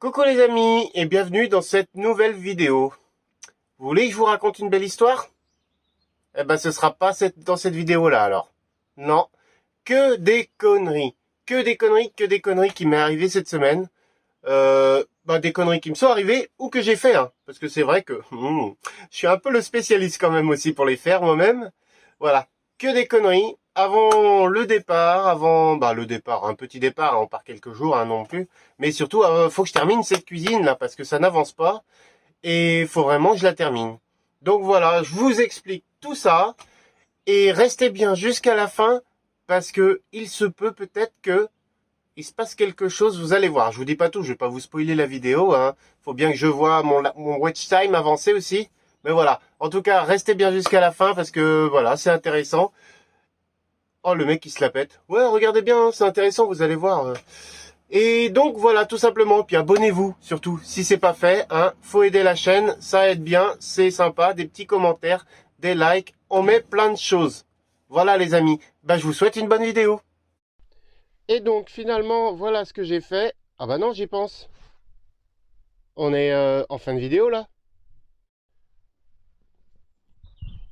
Coucou les amis et bienvenue dans cette nouvelle vidéo. Vous voulez que je vous raconte une belle histoire? Eh ben ce sera pas dans cette vidéo là alors. Non, que des conneries. Que des conneries qui m'est arrivé cette semaine. Des conneries qui me sont arrivées ou que j'ai fait. Parce que c'est vrai que je suis un peu le spécialiste quand même aussi pour les faire moi-même. Voilà, que des conneries. Avant le départ, un petit départ, on part quelques jours, non plus. Mais surtout, faut que je termine cette cuisine là, parce que ça n'avance pas. Et il faut vraiment que je la termine. Donc voilà, je vous explique tout ça. Et restez bien jusqu'à la fin, parce que il se peut peut-être que il se passe quelque chose, vous allez voir. Je vous dis pas tout, je vais pas vous spoiler la vidéo. Faut bien que je vois mon watch time avancer aussi. Mais voilà, en tout cas, restez bien jusqu'à la fin, parce que voilà, c'est intéressant. Oh, le mec qui se la pète. Ouais, regardez bien, c'est intéressant, vous allez voir. Et donc voilà, tout simplement. Puis abonnez-vous surtout, si c'est pas fait. Faut aider la chaîne, ça aide bien, c'est sympa. Des petits commentaires, des likes, on met plein de choses. Voilà les amis, je vous souhaite une bonne vidéo. Et donc finalement, voilà ce que j'ai fait. Ah bah non, j'y pense. On est en fin de vidéo là.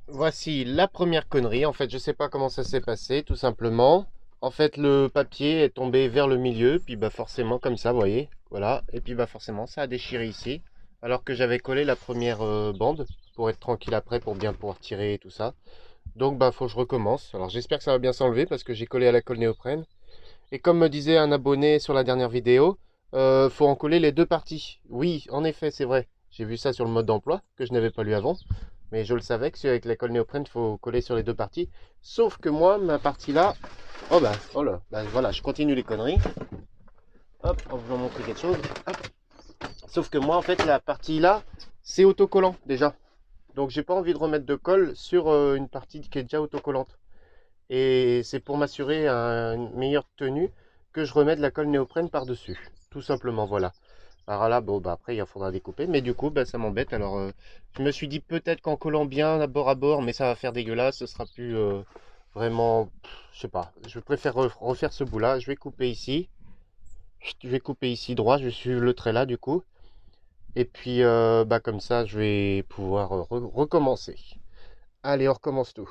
Voici la première connerie. En fait, je sais pas comment ça s'est passé, tout simplement. En fait, le papier est tombé vers le milieu, puis forcément comme ça, vous voyez. Voilà, et puis forcément, ça a déchiré ici. Alors que j'avais collé la première bande pour être tranquille après, pour bien pouvoir tirer et tout ça. Donc, faut que je recommence. Alors, j'espère que ça va bien s'enlever parce que j'ai collé à la colle néoprène. Et comme me disait un abonné sur la dernière vidéo, faut en coller les deux parties. Oui, en effet, c'est vrai. J'ai vu ça sur le mode d'emploi que je n'avais pas lu avant. Mais je le savais que avec la colle néoprène, il faut coller sur les deux parties. Sauf que moi, ma partie là... voilà, je continue les conneries. Hop, en voulant montrer quelque chose. Hop. Sauf que moi, en fait, la partie là, c'est autocollant déjà. Donc, j'ai pas envie de remettre de colle sur une partie qui est déjà autocollante. Et c'est pour m'assurer une meilleure tenue que je remets de la colle néoprène par-dessus. Tout simplement, voilà. Alors là, après, il faudra découper. Mais du coup, ça m'embête. Alors, je me suis dit peut-être qu'en collant bien bord à bord, mais ça va faire dégueulasse. Ce sera plus vraiment... je sais pas. Je préfère refaire ce bout-là. Je vais couper ici. Je vais couper ici droit. Je vais suivre le trait là, du coup. Et puis, comme ça, je vais pouvoir recommencer. Allez, on recommence tout.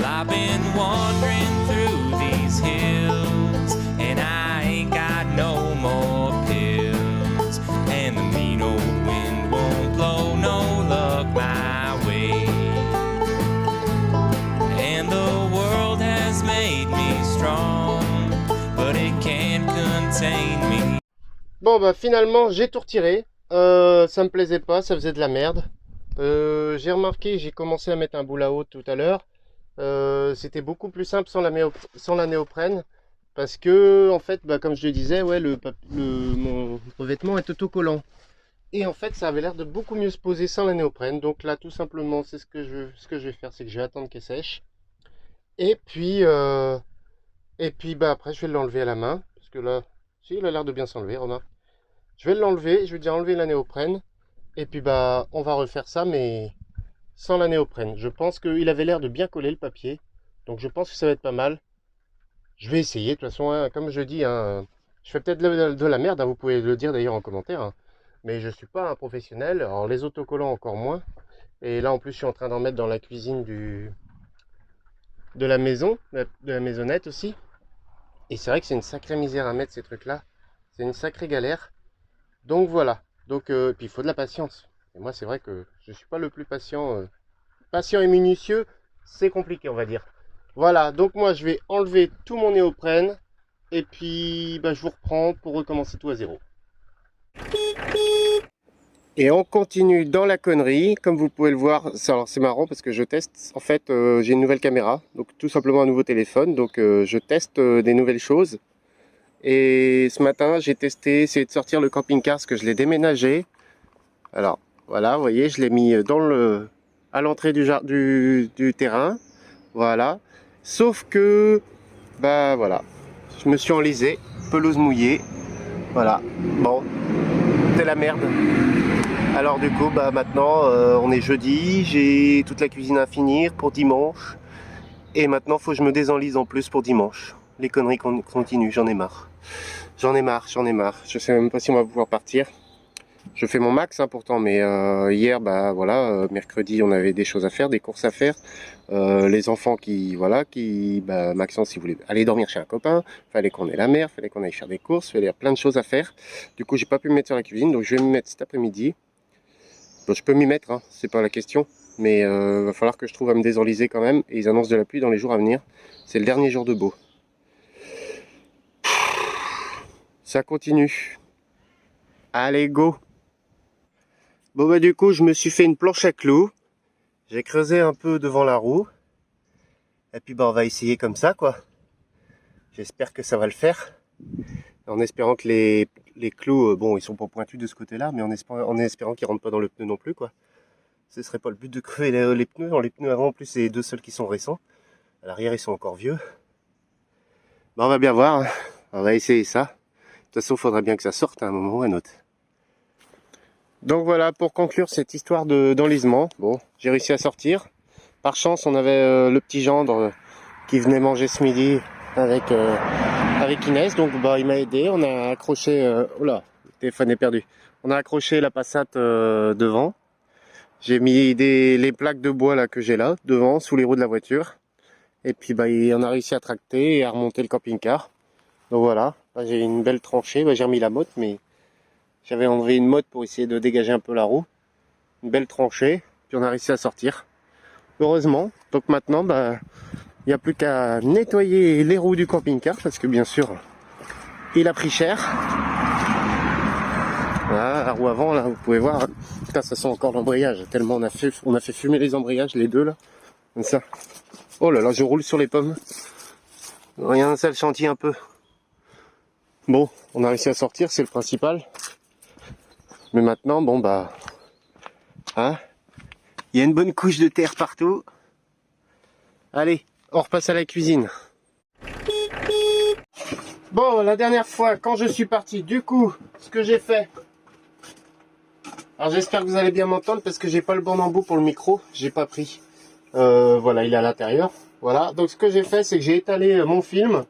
I've been wandering through these hills, and I ain't got no more pills, and the mean old wind won't blow no luck my way, and the world has made me strong, but it can't contain me. Bon, finalement, j'ai tout retiré. Ça me plaisait pas, ça faisait de la merde. J'ai remarqué, j'ai commencé à mettre un bout là-haut tout à l'heure. C'était beaucoup plus simple sans la néoprène, parce que en fait, comme je le disais, ouais, mon revêtement est autocollant, et en fait ça avait l'air de beaucoup mieux se poser sans la néoprène. Donc là, tout simplement, c'est ce que je vais faire, c'est que je vais attendre qu'elle sèche, et puis après je vais l'enlever à la main, parce que là, si, il a l'air de bien s'enlever, remarque. Je vais l'enlever, je vais déjà enlever la néoprène, et puis on va refaire ça, mais sans la néoprène. Je pense qu'il avait l'air de bien coller le papier. Donc je pense que ça va être pas mal. Je vais essayer. De toute façon, comme je dis, je fais peut-être de la merde. Vous pouvez le dire d'ailleurs en commentaire. Mais je ne suis pas un professionnel. Alors les autocollants encore moins. Et là en plus je suis en train d'en mettre dans la cuisine de la maison. De la maisonnette aussi. Et c'est vrai que c'est une sacrée misère à mettre ces trucs-là. C'est une sacrée galère. Donc voilà. Donc, puis il faut de la patience. Et moi c'est vrai que je ne suis pas le plus patient. Patient et minutieux, c'est compliqué, on va dire. Voilà, donc moi je vais enlever tout mon néoprène, et puis je vous reprends pour recommencer tout à zéro. Et on continue dans la connerie. Comme vous pouvez le voir, c'est marrant parce que je teste. En fait, j'ai une nouvelle caméra, donc tout simplement un nouveau téléphone. Donc je teste des nouvelles choses. Et ce matin, j'ai testé, essayé de sortir le camping-car parce que je l'ai déménagé. Alors voilà, vous voyez, je l'ai mis à l'entrée du terrain. Voilà. Sauf que, voilà, je me suis enlisé, pelouse mouillée. Voilà. Bon, c'est la merde. Alors du coup, bah maintenant, on est jeudi, j'ai toute la cuisine à finir pour dimanche. Et maintenant, faut que je me désenlise en plus pour dimanche. Les conneries continuent, j'en ai marre. J'en ai marre. Je sais même pas si on va pouvoir partir. Je fais mon max hein, pourtant, mais hier, bah voilà, mercredi, on avait des choses à faire, des courses à faire. Les enfants bah, Maxence, il voulait aller dormir chez un copain. Fallait qu'on ait la mer, fallait qu'on aille faire des courses, fallait plein de choses à faire. Du coup, j'ai pas pu me mettre sur la cuisine, donc je vais me mettre cet après-midi. Bon, je peux m'y mettre, hein, c'est pas la question, mais va falloir que je trouve à me désenliser quand même. Et ils annoncent de la pluie dans les jours à venir. C'est le dernier jour de beau. Ça continue. Allez, go! Bon bah du coup je me suis fait une planche à clous. J'ai creusé un peu devant la roue. Et puis bah on va essayer comme ça quoi. J'espère que ça va le faire. En espérant que les clous, bon ils sont pas pointus de ce côté là, mais en espérant qu'ils rentrent pas dans le pneu non plus quoi. Ce serait pas le but de crever les pneus. Dans les pneus avant en plus c'est les deux seuls qui sont récents. À l'arrière ils sont encore vieux. Bah on va bien voir. On va essayer ça. De toute façon il faudrait bien que ça sorte à un moment ou à un autre. Donc voilà, pour conclure cette histoire d'enlisement, bon, j'ai réussi à sortir. Par chance, on avait le petit gendre qui venait manger ce midi avec Inès, donc bah il m'a aidé. On a accroché, oh là, le téléphone est perdu. On a accroché la Passat devant. J'ai mis les plaques de bois là que j'ai là devant, sous les roues de la voiture. Et puis bah on a réussi à tracter et à remonter le camping-car. Donc voilà, j'ai une belle tranchée. Bah, j'ai remis la motte, mais j'avais enlevé une motte pour essayer de dégager un peu la roue. Une belle tranchée, puis on a réussi à sortir. Heureusement. Donc maintenant, bah, il n'y a plus qu'à nettoyer les roues du camping-car, parce que bien sûr, il a pris cher. Voilà, la roue avant, là, vous pouvez voir. Putain, ça sent encore l'embrayage, tellement on a fait fumer les embrayages, les deux, là. Comme ça. Oh là là, je roule sur les pommes. Rien, ça le chantier un peu. Bon, on a réussi à sortir, c'est le principal. Mais maintenant, bon bah, hein, il y a une bonne couche de terre partout. Allez, on repasse à la cuisine. Bon, la dernière fois, quand je suis parti, du coup, ce que j'ai fait. Alors j'espère que vous allez bien m'entendre parce que j'ai pas le bon embout pour le micro, j'ai pas pris. Voilà, il est à l'intérieur. Voilà, donc ce que j'ai fait, c'est que j'ai étalé mon film.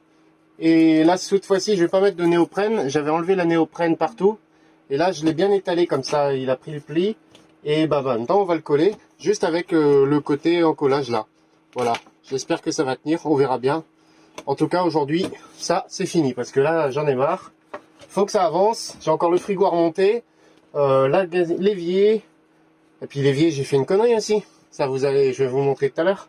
Et là, cette fois-ci, je vais pas mettre de néoprène. J'avais enlevé la néoprène partout. Et là, je l'ai bien étalé comme ça, il a pris le pli. Et bah maintenant, on va le coller juste avec le côté en collage là. Voilà, j'espère que ça va tenir, on verra bien. En tout cas, aujourd'hui, ça, c'est fini. Parce que là, j'en ai marre. Faut que ça avance. J'ai encore le frigo à remonter. L'évier. Et puis l'évier, j'ai fait une connerie aussi. Ça, je vais vous montrer tout à l'heure.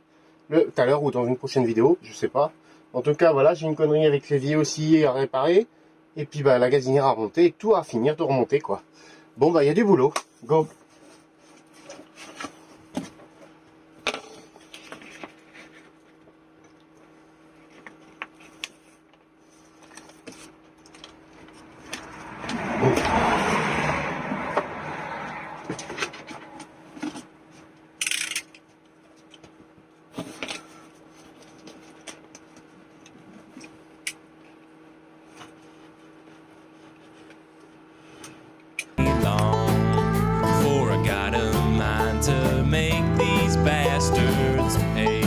Tout à l'heure ou dans une prochaine vidéo, je sais pas. En tout cas, voilà, j'ai une connerie avec l'évier aussi à réparer. Et puis bah la gazinière à remonter, tout à finir de remonter quoi. Bon bah il y a du boulot, go. To make these bastards pay.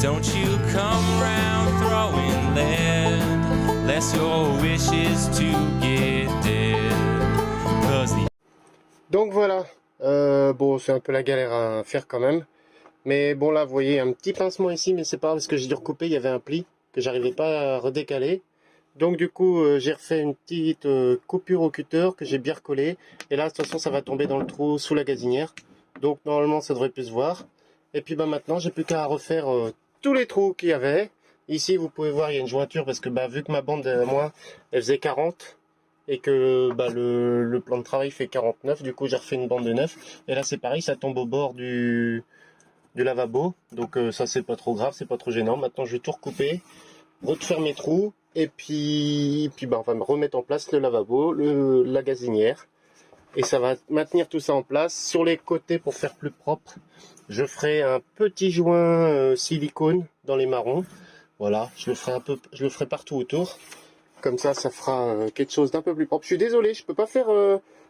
Don't you come round throwing lead, lest your wish is to get dead. 'Cause the Donc voilà. Bon, c'est un peu la galère à faire quand même. Mais bon, là, vous voyez un petit pincement ici, mais c'est pas grave parce que j'ai dû recouper. Il y avait un pli que j'arrivais pas à redécaler. Donc, du coup, j'ai refait une petite coupure au cutter que j'ai bien recollé. Et là, de toute façon, ça va tomber dans le trou sous la gazinière. Donc, normalement, ça devrait plus se voir. Et puis, bah, maintenant, j'ai plus qu'à refaire tous les trous qu'il y avait. Ici, vous pouvez voir, il y a une jointure parce que, bah, vu que ma bande, moi, elle faisait 40. Et que bah, le plan de travail fait 49, du coup j'ai refait une bande de 9. Et là c'est pareil, ça tombe au bord du lavabo. Donc ça c'est pas trop grave, c'est pas trop gênant. Maintenant je vais tout recouper, refaire mes trous. Et puis bah, on va me remettre en place le lavabo, la gazinière. et ça va maintenir tout ça en place. Sur les côtés, pour faire plus propre, je ferai un petit joint silicone dans les marrons. Voilà, je le ferai partout autour. Comme ça fera quelque chose d'un peu plus propre. Je suis désolé, je peux pas faire...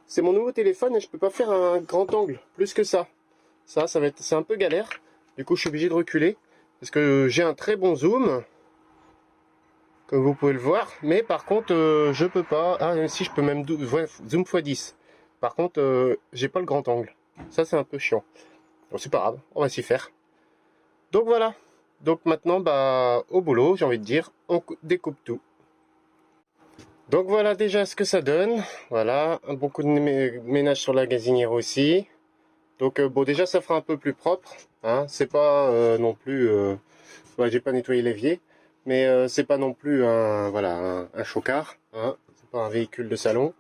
c'est mon nouveau téléphone et je peux pas faire un grand angle, plus que ça. C'est un peu galère. Du coup, je suis obligé de reculer. Parce que j'ai un très bon zoom. Comme vous pouvez le voir. Mais par contre, je peux pas... Ah, si, je peux même zoom x10. Par contre, j'ai pas le grand angle. Ça, c'est un peu chiant. Bon, c'est pas grave, on va s'y faire. Donc voilà. Donc maintenant, bah, au boulot, j'ai envie de dire, on découpe tout. Donc voilà déjà ce que ça donne. Voilà, un bon coup de ménage sur la gazinière aussi. Donc bon, déjà ça fera un peu plus propre. Hein. C'est pas non plus... ouais, j'ai pas nettoyé l'évier. Mais c'est pas non plus un chocard. Hein. C'est pas un véhicule de salon.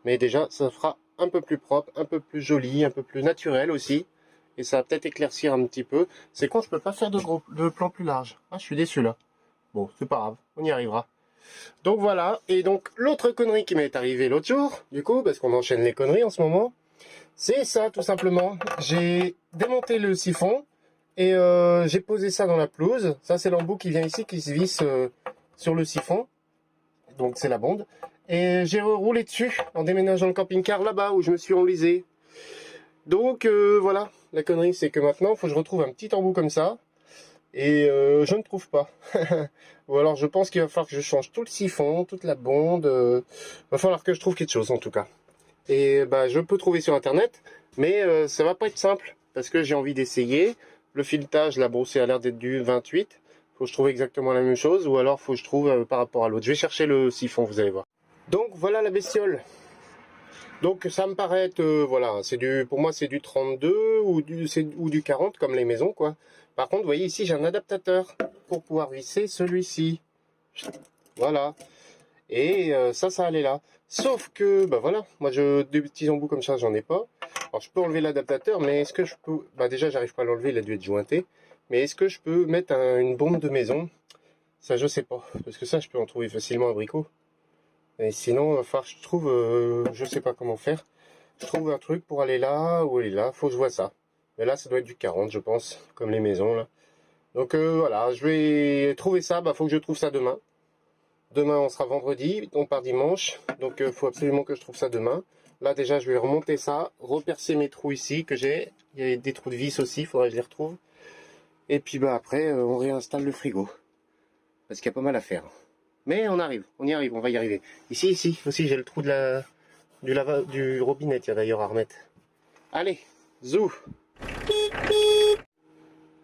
Mais déjà, ça fera un peu plus propre, un peu plus joli, un peu plus naturel aussi. Et ça va peut-être éclaircir un petit peu. C'est con, je peux pas faire de plan plus large. Ah, je suis déçu là. Bon, c'est pas grave, on y arrivera. Donc voilà, et donc l'autre connerie qui m'est arrivée l'autre jour, du coup, parce qu'on enchaîne les conneries en ce moment, c'est ça tout simplement. J'ai démonté le siphon et j'ai posé ça dans la pelouse. Ça c'est l'embout qui vient ici, qui se visse sur le siphon. Donc c'est la bonde. Et j'ai roulé dessus en déménageant le camping-car là-bas où je me suis enlisé. Donc voilà, la connerie c'est que maintenant il faut que je retrouve un petit embout comme ça. Et je ne trouve pas. Ou alors je pense qu'il va falloir que je change tout le siphon, toute la bonde. Va falloir que je trouve quelque chose en tout cas. Et bah je peux trouver sur internet, mais ça va pas être simple. Parce que j'ai envie d'essayer. Le filetage, la brossée a l'air d'être du 28. Faut que je trouve exactement la même chose. Ou alors faut que je trouve par rapport à l'autre. Je vais chercher le siphon, vous allez voir. Donc voilà la bestiole. Donc ça me paraît être, voilà, pour moi c'est du 32 ou du 40 comme les maisons quoi. Par contre, vous voyez ici j'ai un adaptateur pour pouvoir visser celui-ci. Voilà. Et ça allait là. Sauf que, bah voilà, moi des petits embouts comme ça j'en ai pas. Alors je peux enlever l'adaptateur, mais est-ce que je peux, bah déjà j'arrive pas à l'enlever, il a dû être jointé. Mais est-ce que je peux mettre une bombe de maison? Ça je sais pas, parce que ça je peux en trouver facilement à Brico. Et sinon, il va falloir que je trouve, je sais pas comment faire. Je trouve un truc pour aller là ou aller là. Faut que je vois ça. Mais là, ça doit être du 40, je pense, comme les maisons là. Donc voilà, je vais trouver ça. Bah, faut que je trouve ça demain. Demain, on sera vendredi, on part dimanche. Donc, faut absolument que je trouve ça demain. Là, déjà, je vais remonter ça, repercer mes trous ici que j'ai. Il y a des trous de vis aussi, il faudrait que je les retrouve. Et puis, bah après, on réinstalle le frigo, parce qu'il y a pas mal à faire. Mais on arrive, on y arrive, on va y arriver. Ici aussi j'ai le trou du robinet, tiens d'ailleurs à remettre. Allez, zou.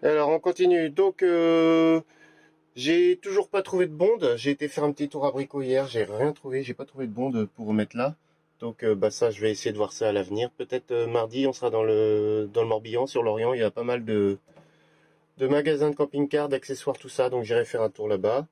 Alors on continue, donc j'ai toujours pas trouvé de bonde. J'ai été faire un petit tour à Brico hier, j'ai rien trouvé, j'ai pas trouvé de bonde pour remettre là. Donc bah ça je vais essayer de voir ça à l'avenir. Peut-être mardi on sera dans le Morbihan, sur l'Orient, il y a pas mal de magasins de camping-car, d'accessoires, tout ça, donc j'irai faire un tour là-bas.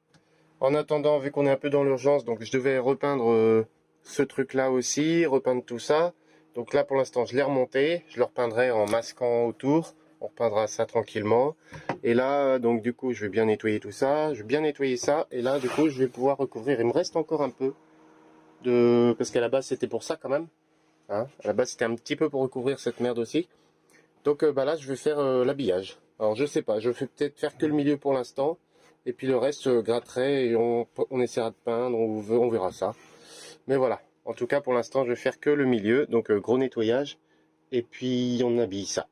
En attendant, vu qu'on est un peu dans l'urgence, donc je devais repeindre ce truc-là aussi, repeindre tout ça. Donc là, pour l'instant, je l'ai remonté. Je le repeindrai en masquant autour. On repeindra ça tranquillement. Et là, donc du coup, je vais bien nettoyer tout ça. Je vais bien nettoyer ça. Et là, du coup, je vais pouvoir recouvrir. Il me reste encore un peu parce qu'à la base, c'était pour ça quand même. Hein, à la base, c'était un petit peu pour recouvrir cette merde aussi. Donc bah là, je vais faire l'habillage. Alors, je sais pas. Je vais peut-être faire que le milieu pour l'instant. Et puis le reste gratterait et on essaiera de peindre, on verra ça. Mais voilà, en tout cas pour l'instant je vais faire que le milieu, donc gros nettoyage. Et puis on habille ça.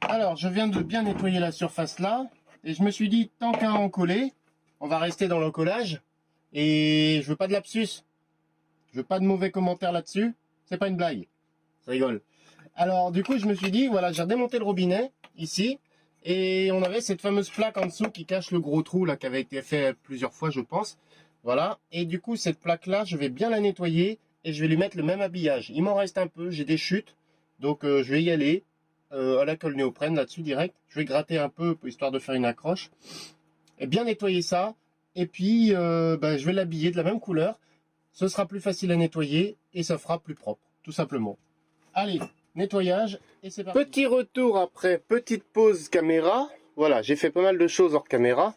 Alors je viens de bien nettoyer la surface là. Et je me suis dit, tant qu'à en coller, on va rester dans le collage. Et je veux pas de lapsus. Je veux pas de mauvais commentaires là-dessus. C'est pas une blague. Je rigole. Alors du coup je me suis dit, voilà, j'ai redémonté le robinet ici. Et on avait cette fameuse plaque en dessous qui cache le gros trou là qui avait été fait plusieurs fois je pense. Voilà. Et du coup cette plaque là je vais bien la nettoyer et je vais lui mettre le même habillage. Il m'en reste un peu, j'ai des chutes. Donc je vais y aller à la colle néoprène là-dessus direct. Je vais gratter un peu histoire de faire une accroche. Et bien nettoyer ça. Et puis je vais l'habiller de la même couleur. Ce sera plus facile à nettoyer et ça fera plus propre. Tout simplement. Allez. Nettoyage et c'est parti. Petit retour après petite pause caméra. voilà, j'ai fait pas mal de choses hors caméra.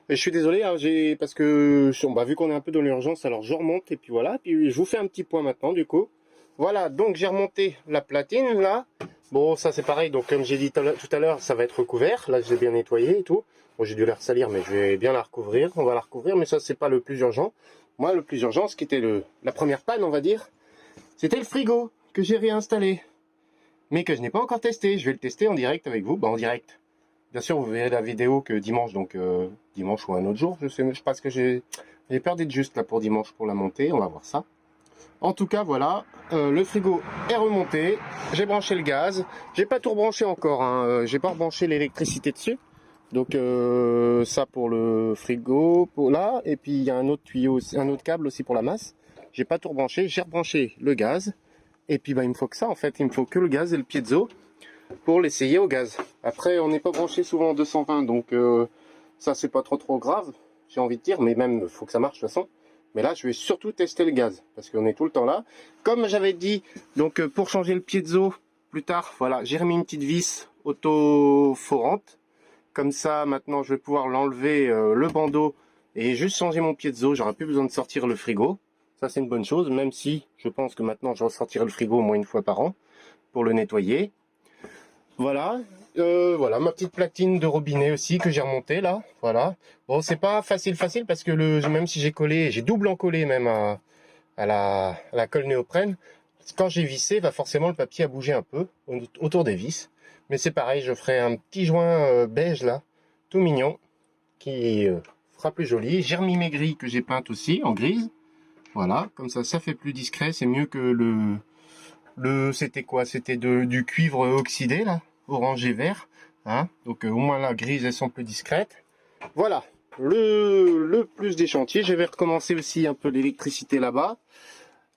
Et je suis désolé, hein, parce que vu qu'on est un peu dans l'urgence, alors je remonte et puis voilà. Puis je vous fais un petit point maintenant du coup. Voilà, donc j'ai remonté la platine là. Bon, ça c'est pareil, donc comme j'ai dit tout à l'heure, ça va être recouvert. Là, j'ai bien nettoyé et tout. Bon, j'ai dû la ressalir, mais je vais bien la recouvrir. On va la recouvrir, mais ça c'est pas le plus urgent. Moi, le plus urgent, ce qui était la première panne, on va dire, c'était le frigo que j'ai réinstallé. Mais que je n'ai pas encore testé. Je vais le tester en direct avec vous. En direct. Bien sûr, vous verrez la vidéo que dimanche, donc dimanche ou un autre jour. Je pense que j'ai peur d'être juste là pour dimanche pour la monter. On va voir ça. En tout cas, voilà, le frigo est remonté. J'ai branché le gaz. J'ai pas tout rebranché encore. Hein. J'ai pas rebranché l'électricité dessus. Donc ça pour le frigo, pour là. Et puis il y a un autre tuyau, un autre câble aussi pour la masse. J'ai pas tout rebranché. J'ai rebranché le gaz. Et puis il me faut que ça en fait. Il me faut que le gaz et le piezo pour l'essayer au gaz. Après, on n'est pas branché souvent en 220, donc ça c'est pas trop grave. J'ai envie de dire, mais même il faut que ça marche de toute façon. Mais là, je vais surtout tester le gaz, parce qu'on est tout le temps là. Comme j'avais dit, donc pour changer le piezo plus tard, voilà, j'ai remis une petite vis auto-forante. Comme ça, maintenant, je vais pouvoir l'enlever le bandeau et juste changer mon piezo. J'aurai plus besoin de sortir le frigo. Ça, c'est une bonne chose, même si je pense que maintenant, je ressortirai le frigo au moins une fois par an pour le nettoyer. Voilà. Voilà ma petite platine de robinet aussi que j'ai remontée là, voilà. Bon, c'est pas facile parce que même si j'ai collé, j'ai double encollé même à la colle néoprène, quand j'ai vissé, forcément le papier a bougé un peu autour des vis. Mais c'est pareil, je ferai un petit joint beige là, tout mignon, qui fera plus joli. J'ai remis mes grilles que j'ai peintes aussi en grise, voilà, comme ça fait plus discret, c'est mieux que c'était quoi? C'était du cuivre oxydé là, orange et vert, hein. Donc au moins la grise elles sont plus discrètes. Voilà le plus des chantiers. Je vais recommencer aussi un peu l'électricité là-bas,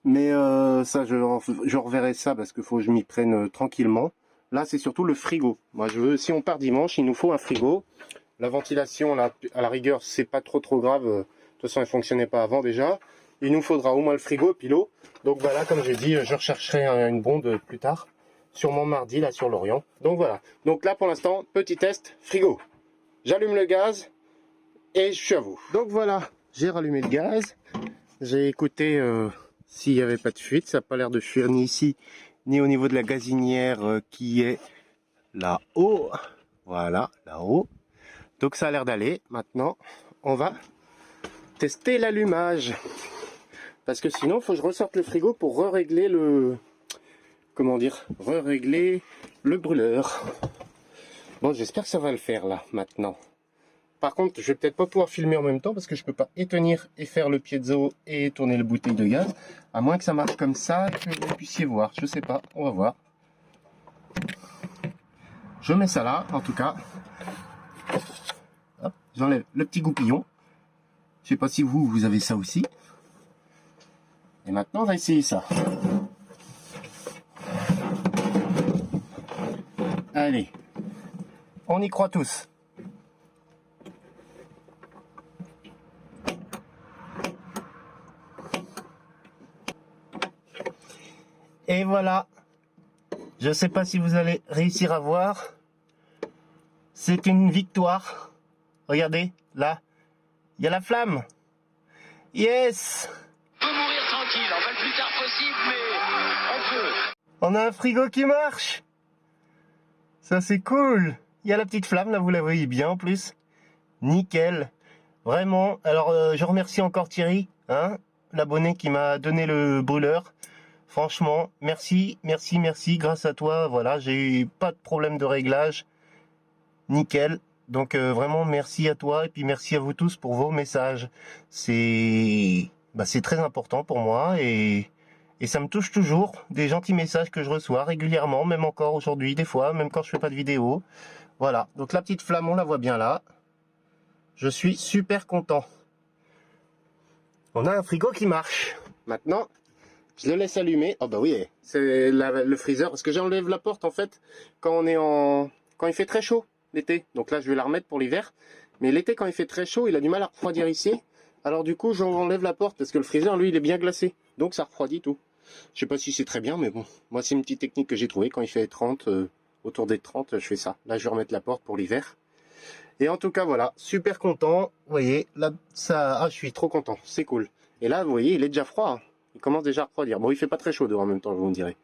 mais ça je reverrai ça parce qu'il faut que je m'y prenne tranquillement. Là c'est surtout le frigo. Moi je veux, si on part dimanche, il nous faut un frigo. La ventilation là, à la rigueur c'est pas trop grave, de toute façon elle fonctionnait pas avant déjà. Il nous faudra au moins le frigo et puis l'eau. Donc voilà, comme j'ai dit, je rechercherai une bonde plus tard. Sûrement mardi, là, sur l'Orient. Donc voilà. Donc là, pour l'instant, petit test, frigo. J'allume le gaz et je suis à vous. Donc voilà, j'ai rallumé le gaz. J'ai écouté s'il n'y avait pas de fuite. Ça n'a pas l'air de fuir ni ici, ni au niveau de la gazinière qui est là-haut. Voilà, là-haut. Donc ça a l'air d'aller. Maintenant, on va tester l'allumage. Parce que sinon, il faut que je ressorte le frigo pour régler le... Comment dire? Régler le brûleur. Bon, j'espère que ça va le faire là, maintenant. Par contre, je vais peut-être pas pouvoir filmer en même temps parce que je peux pas étenir et faire le piezo et tourner le bouteille de gaz. À moins que ça marche comme ça, que vous puissiez voir. Je sais pas, on va voir. Je mets ça là, en tout cas. J'enlève le petit goupillon. Je sais pas si vous avez ça aussi. Et maintenant, on va essayer ça. Allez, on y croit tous. Et voilà. Je ne sais pas si vous allez réussir à voir. C'est une victoire. Regardez, là, il y a la flamme. Yes! On peut mourir tranquille, enfin le plus tard possible, mais on peut. On a un frigo qui marche. Ça c'est cool. Il y a la petite flamme là, vous la voyez bien en plus. Nickel. Vraiment. Alors je remercie encore Thierry, hein, l'abonné qui m'a donné le brûleur. Franchement, merci. Grâce à toi, voilà, j'ai eu pas de problème de réglage. Nickel. Donc vraiment merci à toi et puis merci à vous tous pour vos messages. C'est très important pour moi et ça me touche toujours, des gentils messages que je reçois régulièrement, même encore aujourd'hui, des fois, même quand je fais pas de vidéo. Voilà, donc la petite flamme, on la voit bien là. Je suis super content. On a un frigo qui marche. Maintenant, je le laisse allumer. Oh bah oui, c'est le freezer, parce que j'enlève la porte en fait quand il fait très chaud l'été. Donc là, je vais la remettre pour l'hiver. Mais l'été, quand il fait très chaud, il a du mal à refroidir ici. Alors du coup, j'enlève la porte parce que le freezer, lui, il est bien glacé. Donc ça refroidit tout. Je sais pas si c'est très bien, mais bon. Moi, c'est une petite technique que j'ai trouvée. Quand il fait 30, autour des 30, je fais ça. Là, je vais remettre la porte pour l'hiver. Et en tout cas, voilà, super content. Vous voyez, là, ça, je suis trop content. C'est cool. Et là, vous voyez, il est déjà froid. Il commence déjà à refroidir. Bon, il fait pas très chaud dehors en même temps, je vous dirais.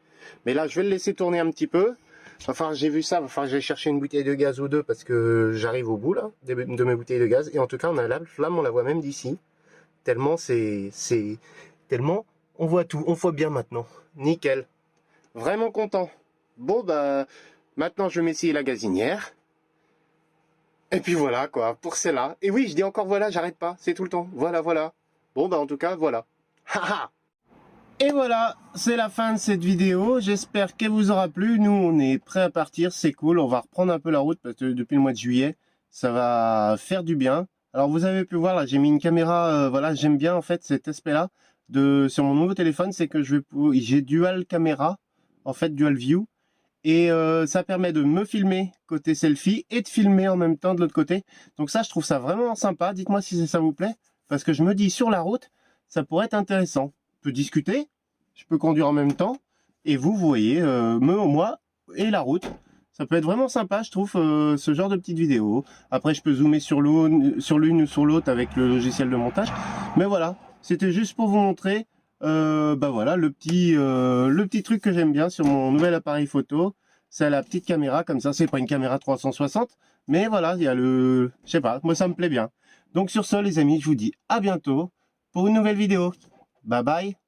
Mais là, je vais le laisser tourner un petit peu. Enfin, j'ai vu ça. Enfin, j'ai cherché une bouteille de gaz ou deux parce que j'arrive au bout, là, de mes bouteilles de gaz. Et en tout cas, on a la flamme, on la voit même d'ici. Tellement tellement, on voit tout. On voit bien maintenant. Nickel. Vraiment content. Bon, bah, maintenant, je vais m'essayer la gazinière. Et puis voilà, quoi, pour celle-là. Et oui, je dis encore voilà, j'arrête pas. C'est tout le temps. Voilà, voilà. Bon, bah, en tout cas, voilà. Haha. Et voilà, c'est la fin de cette vidéo. J'espère qu'elle vous aura plu. Nous, on est prêts à partir. C'est cool. On va reprendre un peu la route parce que depuis le mois de juillet, ça va faire du bien. Alors, vous avez pu voir, là, j'ai mis une caméra. Voilà, j'aime bien, en fait, cet aspect-là sur mon nouveau téléphone. C'est que j'ai dual caméra, en fait, dual view. Et ça permet de me filmer côté selfie et de filmer en même temps de l'autre côté. Donc ça, je trouve ça vraiment sympa. Dites-moi si ça vous plaît. Parce que je me dis, sur la route, ça pourrait être intéressant. Je peux discuter, je peux conduire en même temps. Et vous voyez, moi et la route. Ça peut être vraiment sympa, je trouve, ce genre de petite vidéo. Après, je peux zoomer sur l'une ou sur l'autre avec le logiciel de montage. Mais voilà, c'était juste pour vous montrer... bah voilà, le petit truc que j'aime bien sur mon nouvel appareil photo, c'est la petite caméra comme ça. C'est pas une caméra 360, mais voilà, il y a je sais pas, moi ça me plaît bien. Donc sur ce, les amis, je vous dis à bientôt pour une nouvelle vidéo. Bye bye.